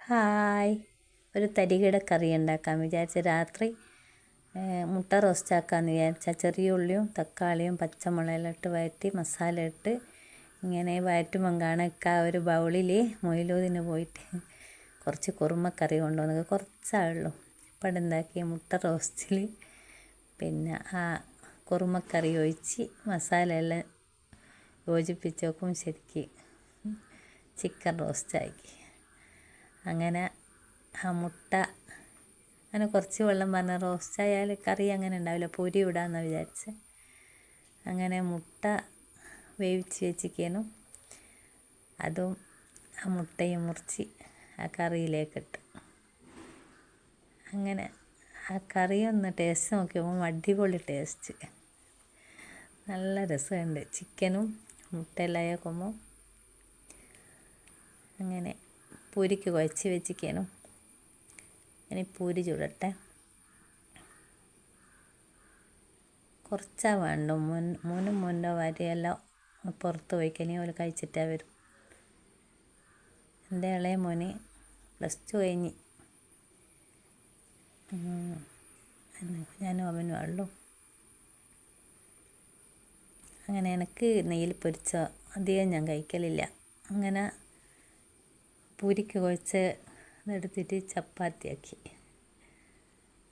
Hi, ഒരു തരികിട കറി ഉണ്ടാക്കാൻ വിചാരിച്ച രാത്രി മുട്ട റോസ്റ്റാക്കാമെന്ന് വിചാരിച്ച ചെറിയ ഉള്ളിയും തക്കാളിയും പച്ചമുളകെല്ലാം ഇട്ട് വഴറ്റി മസാല ഇട്ട് ഇങ്ങനെ വഴറ്റുമ്പം കാണാൻ ഒരു ബൗളിൽ മൊയിലൂതിന് പോയിട്ട് കുറച്ച് കുറുമക്കറി കൊണ്ടുവന്നത് കുറച്ചാളുള്ളൂ. ഇപ്പം ഉണ്ടാക്കിയ മുട്ട റോസ്റ്റിൽ പിന്നെ ആ കുറുമക്കറി ഒഴിച്ച് മസാലയെല്ലാം യോജിപ്പിച്ച് വെക്കും. ശരിക്ക് ചിക്കൻ റോസ്റ്റാക്കി അങ്ങനെ ആ മുട്ട അങ്ങനെ കുറച്ച് വെള്ളം പറഞ്ഞ റോസ്റ്റായാൽ കറി അങ്ങനെ ഉണ്ടാവില്ല, പൊരി ഇടാമെന്ന് വിചാരിച്ച് അങ്ങനെ മുട്ട വേവിച്ച് വെച്ചിരിക്കാനും അതും ആ മുട്ടയും മുറിച്ച് ആ കറിയിലേക്കിട്ട് അങ്ങനെ ആ കറി ഒന്ന് ടേസ്റ്റ് നോക്കിയപ്പോൾ അടിപൊളി ടേസ്റ്റ്, നല്ല രസമുണ്ട്. ചിക്കനും മുട്ടയെല്ലാം ആക്കുമ്പോൾ അങ്ങനെ പൂരിക്ക് കുഴച്ച് വെച്ചിരിക്കാനും ഇനി പൂരി ചുടട്ടെ. കുറച്ചാ വേണ്ട, മോനും മോൻ്റെ ഭാര്യയെല്ലാം പുറത്ത് പോയിക്കനി ഓല് കഴിച്ചിട്ടാ വരും. എൻ്റെ ഇളയ മോന് +2 കഴിഞ്ഞ്, ഞാനും അവനും ഉള്ളൂ. അങ്ങനെ എനിക്ക് നെയ്യിൽ പൊരിച്ച അധികം ഞാൻ കഴിക്കലില്ല. അങ്ങനെ പൂരിക്ക് കുഴച്ച് എടുത്തിട്ട് ചപ്പാത്തിയാക്കി,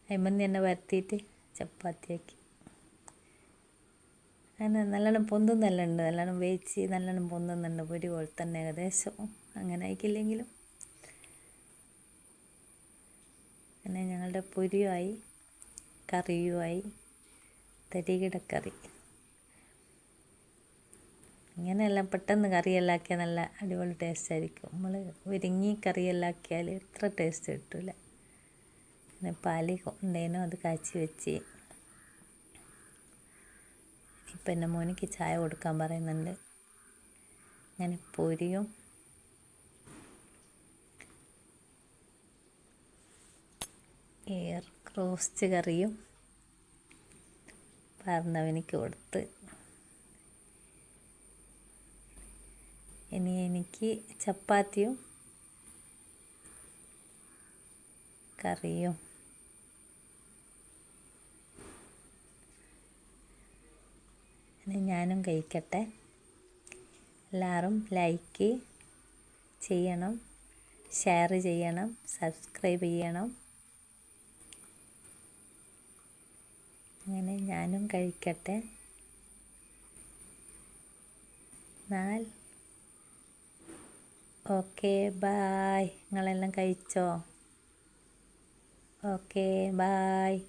അയിമന്തി തന്നെ പരത്തിയിട്ട് ചപ്പാത്തിയാക്കി. അങ്ങനെ നല്ലോണം പൊന്തുന്നെല്ലാം ഉണ്ട്, നല്ലോണം വേവിച്ച് നല്ലോണം പൊന്തുന്നുണ്ട്. പൊരി പോലെ തന്നെ ഏകദേശം, അങ്ങനെ ആയിക്കില്ലെങ്കിലും. അങ്ങനെ ഞങ്ങളുടെ പൊരിയുമായി കറിയുമായി തരികിടക്കറി. ഇങ്ങനെയെല്ലാം പെട്ടെന്ന് കറിയെല്ലാം ആക്കിയാൽ നല്ല അടിപൊളി ടേസ്റ്റ് ആയിരിക്കും. നമ്മൾ ഒരുങ്ങി കറിയെല്ലാം ആക്കിയാൽ എത്ര ടേസ്റ്റ് കിട്ടില്ല. പിന്നെ പാല് കൊണ്ടേനോ അത് കാച്ചി വെച്ച് ഇപ്പം എൻ്റെ മോനിക്ക് ചായ കൊടുക്കാൻ പറയുന്നുണ്ട്. അങ്ങനെ പൊരിയും റോസ്റ്റ് കറിയും പറഞ്ഞവനിക്ക് കൊടുത്ത് ഇനി എനിക്ക് ചപ്പാത്തിയും കറിയും. ഇനി ഞാനും കഴിക്കട്ടെ. എല്ലാവരും ലൈക്ക് ചെയ്യണം, ഷെയർ ചെയ്യണം, സബ്സ്ക്രൈബ് ചെയ്യണം. അങ്ങനെ ഞാനും കഴിക്കട്ടെ. Okay bye. നിങ്ങളെല്ലാം കഴിച്ചോ? Okay bye.